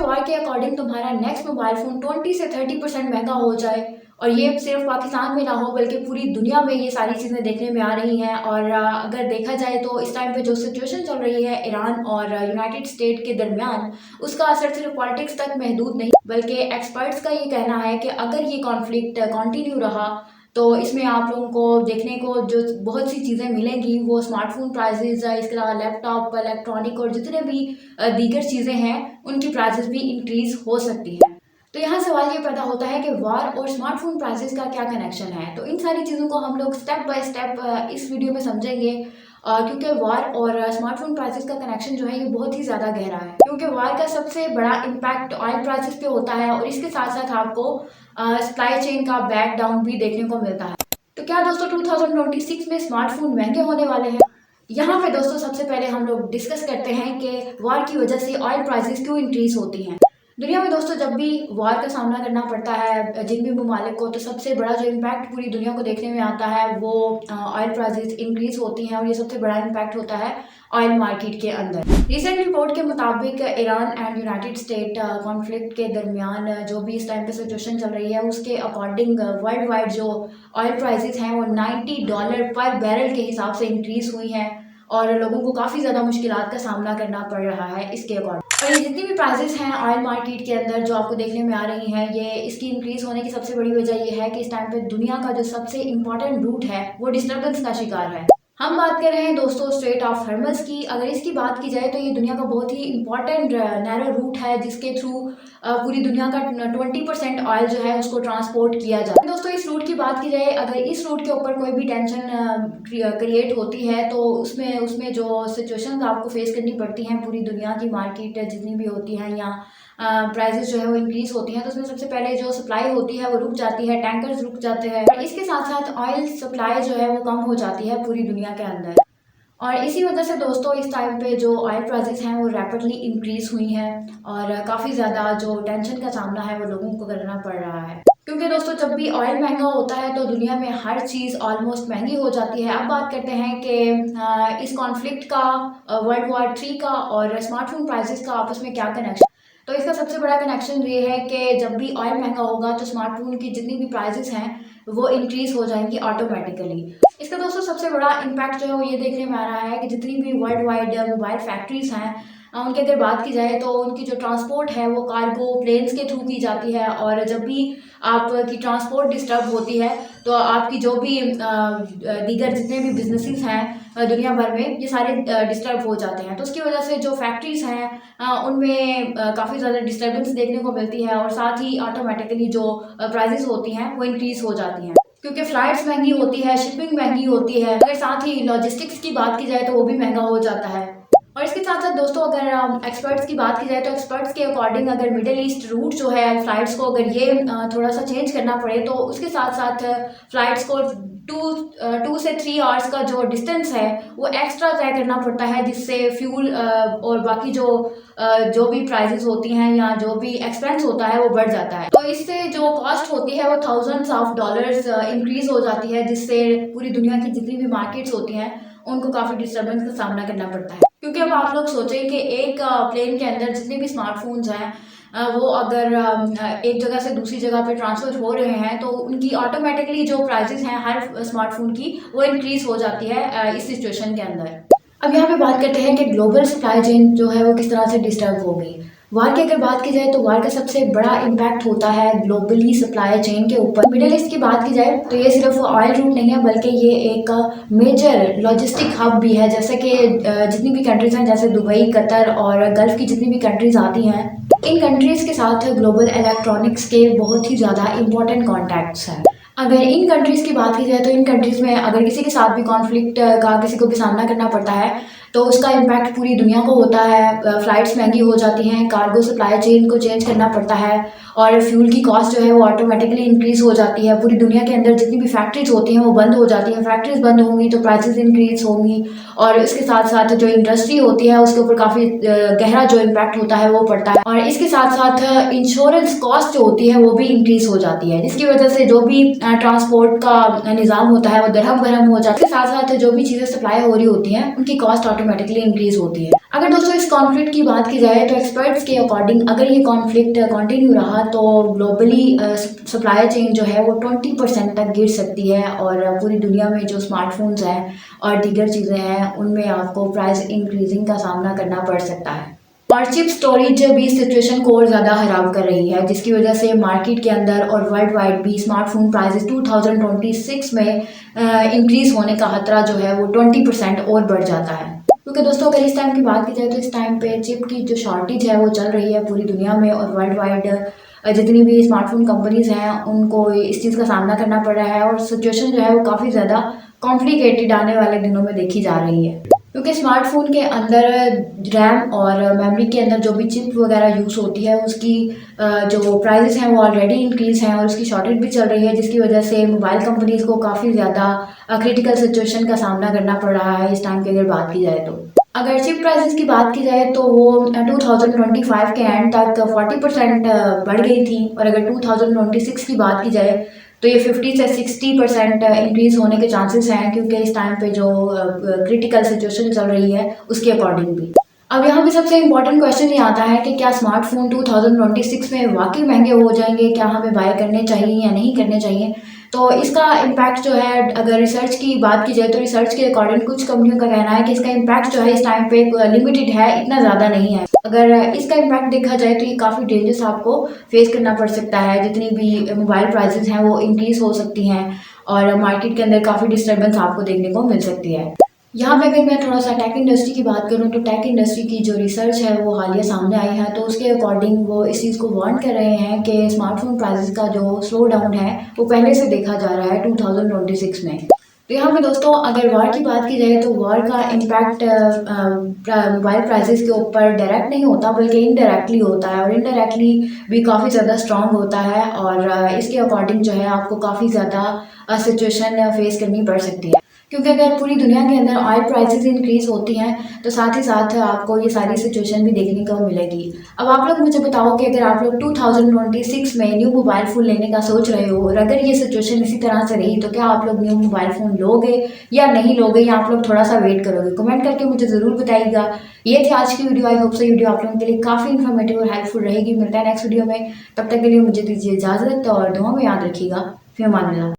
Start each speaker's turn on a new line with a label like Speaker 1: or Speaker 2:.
Speaker 1: War के according तुम्हारा next mobile phone 20 से 30% महंगा हो जाए, और ये सिर्फ पाकिस्तान में ना हो बल्कि पूरी दुनिया में ये सारी चीज़ें देखने में आ रही हैं। और अगर देखा जाए तो इस टाइम पे जो सिचुएशन चल रही है ईरान और यूनाइटेड स्टेट के दरमियान, उसका असर सिर्फ पॉलिटिक्स तक महदूद नहीं बल्कि एक्सपर्ट्स का ये कहना है कि अगर ये कॉन्फ्लिक्ट कंटिन्यू रहा तो इसमें आप लोगों को देखने को जो बहुत सी चीज़ें मिलेंगी, वो स्मार्टफोन प्राइजेज़, इसके अलावा लैपटॉप, इलेक्ट्रॉनिक और जितने भी दीगर चीज़ें हैं उनकी प्राइजेज़ भी इंक्रीज़ हो सकती है। तो यहाँ सवाल ये पैदा होता है कि वॉर और स्मार्टफोन प्राइसेस का क्या कनेक्शन है। तो इन सारी चीज़ों को हम लोग स्टेप बाय स्टेप इस वीडियो में समझेंगे, क्योंकि वॉर और स्मार्टफोन प्राइसेस का कनेक्शन जो है ये बहुत ही ज़्यादा गहरा है, क्योंकि वॉर का सबसे बड़ा इम्पैक्ट ऑयल प्राइसेस पे होता है और इसके साथ साथ आपको सप्लाई चेन का बैक डाउन भी देखने को मिलता है। तो क्या दोस्तों 2026 में स्मार्टफोन महंगे होने वाले हैं? यहाँ पे दोस्तों सबसे पहले हम लोग डिस्कस करते हैं कि वॉर की वजह से ऑयल प्राइसेस क्यों इंक्रीज होती हैं। दुनिया में दोस्तों जब भी वॉर का सामना करना पड़ता है जिन भी ममालिक को, तो सबसे बड़ा जो इम्पैक्ट पूरी दुनिया को देखने में आता है वो ऑयल प्राइसेस इंक्रीज होती हैं, और ये सबसे बड़ा इम्पैक्ट होता है ऑयल मार्केट के अंदर। रिसेंट रिपोर्ट के मुताबिक Iran and United state conflict के दरमियान जो भी इस टाइम पे सिचुएशन चल रही है, उसके अकॉर्डिंग वर्ल्ड वाइड जो ऑयल प्राइसेस हैं वो $90 पर बैरल के हिसाब से इंक्रीज हुई हैं, और लोगों को काफ़ी ज़्यादा मुश्किलात का सामना करना पड़ रहा है इसके अकॉर्डिंग। और ये जितनी भी प्राइसेस हैं ऑयल मार्केट के अंदर जो आपको देखने में आ रही हैं, ये इसकी इंक्रीज़ होने की सबसे बड़ी वजह ये है कि इस टाइम पे दुनिया का जो सबसे इम्पॉर्टेंट रूट है वो डिस्टर्बेंस का शिकार है। हम बात कर रहे हैं दोस्तों स्ट्रेट ऑफ हॉर्मज़ की। अगर इसकी बात की जाए तो ये दुनिया का बहुत ही इंपॉर्टेंट नैरो रूट है जिसके थ्रू पूरी दुनिया का 20% ऑयल जो है उसको ट्रांसपोर्ट किया जाता है। दोस्तों इस रूट की बात की जाए, अगर इस रूट के ऊपर कोई भी टेंशन क्रिएट होती है तो उसमें जो सिचुएशन आपको फेस करनी पड़ती हैं, पूरी दुनिया की मार्केट जितनी भी होती हैं या प्राइसेस जो है वो इंक्रीज होती हैं, तो उसमें सबसे पहले जो सप्लाई होती है वो रुक जाती है, टैंकर्स रुक जाते हैं, और इसके साथ साथ ऑयल सप्लाई जो है वो कम हो जाती है पूरी दुनिया के अंदर। और इसी वजह से दोस्तों इस टाइम पे जो ऑयल प्राइसेस हैं वो रैपिडली इंक्रीज हुई हैं, और काफ़ी ज़्यादा जो टेंशन का सामना है वो लोगों को करना पड़ रहा है, क्योंकि दोस्तों जब भी ऑयल महंगा होता है तो दुनिया में हर चीज़ ऑलमोस्ट महंगी हो जाती है। अब बात करते हैं कि इस कॉन्फ्लिक्ट का, वर्ल्ड वॉर 3 का और स्मार्टफोन प्राइसेस का आपस में क्या कनेक्शन। तो इसका सबसे बड़ा कनेक्शन ये है कि जब भी ऑयल महंगा होगा तो स्मार्टफोन की जितनी भी प्राइसेस हैं वो इंक्रीज हो जाएंगी ऑटोमेटिकली। इसका दोस्तों सबसे बड़ा इम्पैक्ट जो है वो ये देखने में आ रहा है कि जितनी भी वर्ल्ड वाइड मोबाइल फैक्ट्रीज हैं उनकी अगर बात की जाए तो उनकी जो ट्रांसपोर्ट है वो कार्गो प्लेन्स के थ्रू की जाती है, और जब भी आपकी ट्रांसपोर्ट डिस्टर्ब होती है तो आपकी जो भी दीगर जितने भी बिजनेसेस हैं दुनिया भर में ये सारे डिस्टर्ब हो जाते हैं। तो उसकी वजह से जो फैक्ट्रीज हैं उनमें काफ़ी ज़्यादा डिस्टर्बेंस देखने को मिलती है, और साथ ही ऑटोमेटिकली जो प्राइजेस होती हैं वो इंक्रीज हो जाती हैं, क्योंकि फ्लाइट्स महंगी होती है, शिपिंग महंगी होती है, अगर साथ ही लॉजिस्टिक्स की बात की जाए तो वो भी महंगा हो जाता है। और इसके साथ साथ दोस्तों अगर एक्सपर्ट्स की बात की जाए तो एक्सपर्ट्स के अकॉर्डिंग अगर मिडिल ईस्ट रूट जो है फ्लाइट्स को अगर ये थोड़ा सा चेंज करना पड़े तो उसके साथ साथ फ्लाइट्स को 2 से 3 आवर्स का जो डिस्टेंस है वो एक्स्ट्रा तय करना पड़ता है, जिससे फ्यूल और बाकी जो भी प्राइसेस होती हैं या जो भी एक्सपेंस होता है वो बढ़ जाता है। तो इससे जो कॉस्ट होती है वो थाउजेंड्स ऑफ डॉलर्स इंक्रीज हो जाती है, जिससे पूरी दुनिया की जितनी भी मार्केट्स होती हैं उनको काफ़ी डिस्टर्बेंस का सामना करना पड़ता है। क्योंकि अब आप लोग सोचें कि एक प्लेन के अंदर जितने भी स्मार्टफोन्स हैं वो अगर एक जगह से दूसरी जगह पे ट्रांसफ़र हो रहे हैं तो उनकी ऑटोमेटिकली जो प्राइसेस हैं हर स्मार्टफोन की वो इंक्रीज़ हो जाती है इस सिचुएशन के अंदर। अब यहाँ पे बात करते हैं कि ग्लोबल सप्लाई चेन जो है वो किस तरह से डिस्टर्ब हो गई। वार की अगर बात की जाए तो वार का सबसे बड़ा इम्पैक्ट होता है ग्लोबली सप्लाई चेन के ऊपर। मिडिल ईस्ट की बात की जाए तो ये सिर्फ ऑयल रूट नहीं है बल्कि ये एक मेजर लॉजिस्टिक हब भी है, जैसे कि जितनी भी कंट्रीज हैं जैसे दुबई, कतर और गल्फ की जितनी भी कंट्रीज आती हैं, इन कंट्रीज़ के साथ ग्लोबल इलेक्ट्रॉनिक्स के बहुत ही ज़्यादा इंपॉर्टेंट कॉन्टैक्ट्स हैं। अगर इन कंट्रीज़ की बात की जाए तो इन कंट्रीज़ में अगर किसी के साथ भी कॉन्फ्लिक्ट का किसी को भी सामना करना पड़ता है तो उसका इम्पैक्ट पूरी दुनिया को होता है। फ़्लाइट्स महंगी हो जाती हैं, कार्गो सप्लाई चेन को चेंज करना पड़ता है, और फ्यूल की कॉस्ट जो है वो ऑटोमेटिकली इंक्रीज़ हो जाती है। पूरी दुनिया के अंदर जितनी भी फैक्ट्रीज होती हैं वो बंद हो जाती हैं। फैक्ट्रीज बंद होंगी तो प्राइसेस इंक्रीज़ होंगी, और इसके साथ साथ जो इंडस्ट्री होती है उसके ऊपर काफ़ी गहरा जो इम्पैक्ट होता है वो पड़ता है। और इसके साथ साथ इंश्योरेंस कॉस्ट जो होती है वो भी इंक्रीज़ हो जाती है, जिसकी वजह से जो भी ट्रांसपोर्ट का निज़ाम होता है वो दरहम बरहम हो जाता है। इसके साथ साथ जो भी चीज़ें सप्लाई हो रही होती हैं उनकी कॉस्ट ऑटोमेटिकली इंक्रीज होती है। अगर दोस्तों इस कॉन्फ्लिक्ट की बात की जाए तो एक्सपर्ट्स के अकॉर्डिंग अगर ये कॉन्फ्लिक्ट कंटिन्यू रहा तो ग्लोबली सप्लाई चेन जो है वो 20% तक गिर सकती है और पूरी दुनिया में जो स्मार्टफोन्स हैं और दीगर चीज़ें हैं उनमें आपको प्राइस इंक्रीजिंग का सामना करना पड़ सकता है। और चिप स्टोरेज भी इस सिचुएशन को और ज़्यादा खराब कर रही है, जिसकी वजह से मार्केट के अंदर और वर्ल्ड वाइड भी स्मार्टफोन प्राइसेस 2026 में इंक्रीज होने का खतरा जो है वो 20% और बढ़ जाता है। क्योंकि दोस्तों अगर इस टाइम की बात की जाए तो इस टाइम पे चिप की जो शॉर्टेज है वो चल रही है पूरी दुनिया में और वर्ल्ड वाइड जितनी भी स्मार्टफोन कंपनीज हैं उनको इस चीज़ का सामना करना पड़ रहा है और सिचुएशन जो है वो काफ़ी ज़्यादा कॉम्प्लिकेटेड आने वाले दिनों में देखी जा रही है। क्योंकि स्मार्टफोन के अंदर रैम और मेमोरी के अंदर जो भी चिप वगैरह यूज़ होती है उसकी जो प्राइसेस हैं वो ऑलरेडी इंक्रीज़ हैं और उसकी शॉर्टेज भी चल रही है, जिसकी वजह से मोबाइल कंपनीज़ को काफ़ी ज़्यादा क्रिटिकल सिचुएशन का सामना करना पड़ रहा है इस टाइम की अगर बात की जाए तो। अगर चिप प्राइसेस की बात की जाए तो वो 2025 के एंड तक 40% बढ़ गई थी और अगर 2026 की बात की जाए तो ये 50 से 60% इंक्रीज होने के चांसेस हैं, क्योंकि इस टाइम पे जो क्रिटिकल सिचुएशन चल रही है उसके अकॉर्डिंग भी। अब यहाँ पे सबसे इम्पोर्टेंट क्वेश्चन ये आता है कि क्या स्मार्टफोन 2026 में वाकई महंगे हो जाएंगे, क्या हमें बाय करने चाहिए या नहीं करने चाहिए। तो इसका इम्पैक्ट जो है अगर रिसर्च की बात की जाए तो रिसर्च के अकॉर्डिंग कुछ कंपनियों का कहना है कि इसका इम्पैक्ट जो है इस टाइम पे लिमिटेड है, इतना ज़्यादा नहीं है। अगर इसका इम्पैक्ट देखा जाए तो ये काफ़ी डेंजरस आपको फेस करना पड़ सकता है, जितनी भी मोबाइल प्राइसेस हैं वो इंक्रीज हो सकती हैं और मार्केट के अंदर काफ़ी डिस्टर्बेंस आपको देखने को मिल सकती है। यहाँ पे अगर मैं थोड़ा सा टेक इंडस्ट्री की बात करूँ तो टेक इंडस्ट्री की जो रिसर्च है वो हालिया सामने आई है, तो उसके अकॉर्डिंग वो इस चीज़ को वार्न कर रहे हैं कि स्मार्टफोन प्राइसेस का जो स्लो डाउन है वो पहले से देखा जा रहा है 2026 में। तो यहाँ पे दोस्तों अगर वॉर की बात की जाए तो वॉर का इम्पैक्ट मोबाइल प्राइसेस के ऊपर डायरेक्ट नहीं होता बल्कि इनडायरेक्टली होता है और इनडायरेक्टली भी काफ़ी ज़्यादा स्ट्रॉन्ग होता है और इसके अकॉर्डिंग जो है आपको काफ़ी ज़्यादा सिचुएशन फेस करनी पड़ सकती है। क्योंकि अगर पूरी दुनिया के अंदर ऑयल प्राइसेस इंक्रीज होती हैं तो साथ ही साथ आपको ये सारी सिचुएशन भी देखने को मिलेगी। अब आप लोग मुझे बताओ कि अगर आप लोग 2026 में न्यू मोबाइल फ़ोन लेने का सोच रहे हो और अगर ये सिचुएशन इसी तरह से रही तो क्या आप लोग न्यू मोबाइल फ़ोन लोगे या नहीं लोगे, या आप लोग थोड़ा सा वेट करोगे? कमेंट करके मुझे ज़रूर बताइएगा। ये थी आज की वीडियो। आई होप से वीडियो आप लोगों के लिए काफ़ी इन्फॉर्मेटिव और हेल्पफुल रहेगी। मिलता है नेक्स्ट वीडियो में, तब तक के लिए मुझे दीजिए इजाज़त और दुआ में याद रखिएगा। फिर अमान अल्लाह।